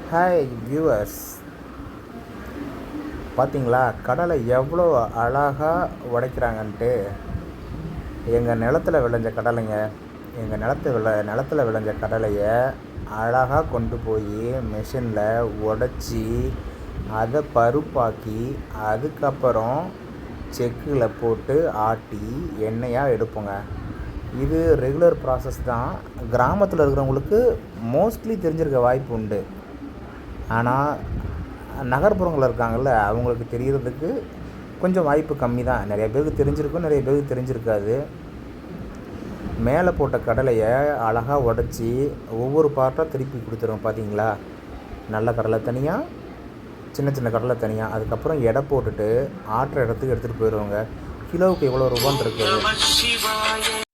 Hi viewers, பார்த்தீங்களா கடலை எவ்வளோ அழகாக உடைக்கிறாங்கன்ட்டு. எங்கள் நிலத்தில் விளைஞ்ச கடலைங்க, எங்கள் நிலத்தில் விளைஞ்ச கடலையை அழகாக கொண்டு போய் மிஷினில் உடச்சி அதை பருப்பாக்கி அதுக்கப்புறம் செக்கில் போட்டு ஆட்டி எண்ணெயாக எடுப்போங்க. இது ரெகுலர் ப்ராசஸ் தான். கிராமத்தில் இருக்கிறவங்களுக்கு மோஸ்ட்லி தெரிஞ்சிருக்க வாய்ப்பு உண்டு. ஆனால் நகர்ப்புறங்களில் இருக்காங்கள்ல, அவங்களுக்கு தெரியறதுக்கு கொஞ்சம் வாய்ப்பு கம்மி தான். நிறைய பேருக்கு தெரிஞ்சிருக்கும், நிறைய பேருக்கு தெரிஞ்சிருக்காது. மேலே போட்ட கடலையை அழகாக உடச்சி ஒவ்வொரு பார்ட்டாக திருப்பி கொடுத்துருவோம். பார்த்தீங்களா, நல்ல கடலை தனியாக, சின்ன சின்ன கடலை தனியாக. அதுக்கப்புறம் எடை போட்டுட்டு ஆட்டுற இடத்துக்கு எடுத்துகிட்டு போயிடுவோங்க. கிலோவுக்கு எவ்வளோ ரூபான்னு இருக்குது.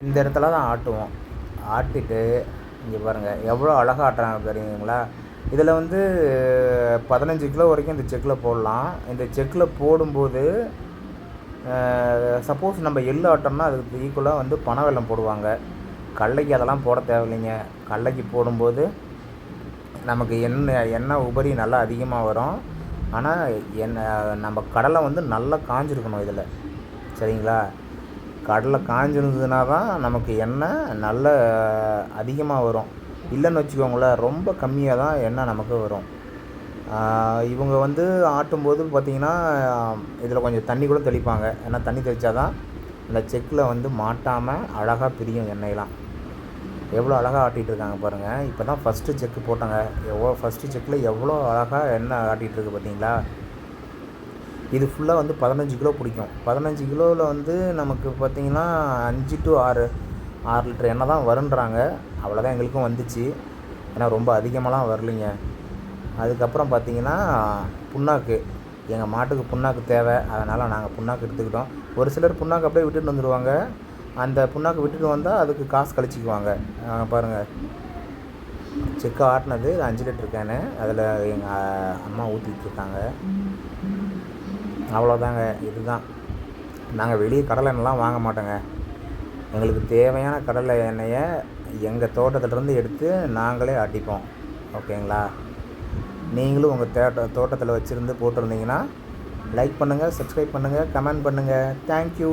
இந்த இடத்துல தான் ஆட்டுவோம். ஆட்டிட்டு இங்கே பாருங்கள் எவ்வளோ அழகாக ஆட்டுறாங்க தெரியுங்களா. இதில் 15 கிலோ வரைக்கும் இந்த செக்கில் போடலாம். இந்த செக்கில் போடும்போது சப்போஸ் நம்ம எள்ளு ஆட்டோம்னா அதுக்கு ஈக்குவலாக பனை வெல்லம் போடுவாங்க. கடலைக்கு அதெல்லாம் போட தேவையில்லைங்க. கடலைக்கு போடும்போது நமக்கு எண்ணெய் உபரி நல்லா அதிகமாக வரும். ஆனால் நம்ம கடலை நல்லா காஞ்சிருக்கணும் இதில், சரிங்களா. கடலை காஞ்சிருந்ததுனா தான் நமக்கு எண்ணெய் நல்ல அதிகமாக வரும். இல்லைன்னு வச்சுக்கோங்களேன், ரொம்ப கம்மியாக தான் எண்ணெய் நமக்கு வரும். இவங்க ஆட்டும்போது பார்த்திங்கன்னா இதில் கொஞ்சம் தண்ணி கூட தெளிப்பாங்க. ஏன்னா தண்ணி தெளித்தா தான் அந்த செக்கில் மாட்டாமல் அழகாக பிரியும் எண்ணெயெலாம். எவ்வளோ அழகாக ஆட்டிகிட்டு இருக்காங்க பாருங்கள். இப்போ தான் ஃபஸ்ட்டு செக்கு போட்டாங்க. ஃபஸ்ட்டு செக்கில் எவ்வளோ அழகாக எண்ணெய் ஆட்டிகிட்ருக்கு பார்த்தீங்களா. இது ஃபுல்லாக 15 கிலோ பிடிக்கும். 15 கிலோவில் நமக்கு பார்த்திங்கன்னா 5 to 6 லிட்டர் எண்ணெய் தான் வருன்றாங்க. அவ்வளோதான் எங்களுக்கும் வந்துச்சு. ஏன்னா ரொம்ப அதிகமாகலாம் வரலைங்க. அதுக்கப்புறம் பார்த்திங்கன்னா புண்ணாக்கு, எங்கள் மாட்டுக்கு புண்ணாக்கு தேவை. அதனால் நாங்கள் புண்ணாக்கு எடுத்துக்கிட்டோம். ஒரு சிலர் புண்ணாக்கு அப்படியே விட்டுட்டு வந்துடுவாங்க. அந்த புண்ணாக்கு விட்டுட்டு வந்தால் அதுக்கு காசு கழிச்சிக்குவாங்க. பாருங்கள், செக்கு ஆட்டினது 5 லிட்டர் கேனு. அதில் எங்கள் அம்மா ஊற்றிட்டுருக்காங்க. அவ்வளோதாங்க. இதுதான். நாங்கள் வெளியே கடலை எண்ணெய்லாம் வாங்க மாட்டோங்க. எங்களுக்கு தேவையான கடலை எண்ணெயை எங்கள் தோட்டத்திலேருந்து எடுத்து நாங்களே ஆட்டிப்போம். ஓகேங்களா. நீங்களும் உங்கள் தோட்டத்தில் வச்சுருந்து போட்டிருந்தீங்கன்னா லைக் பண்ணுங்கள், சப்ஸ்கிரைப் பண்ணுங்கள், கமெண்ட் பண்ணுங்கள். தேங்க்யூ.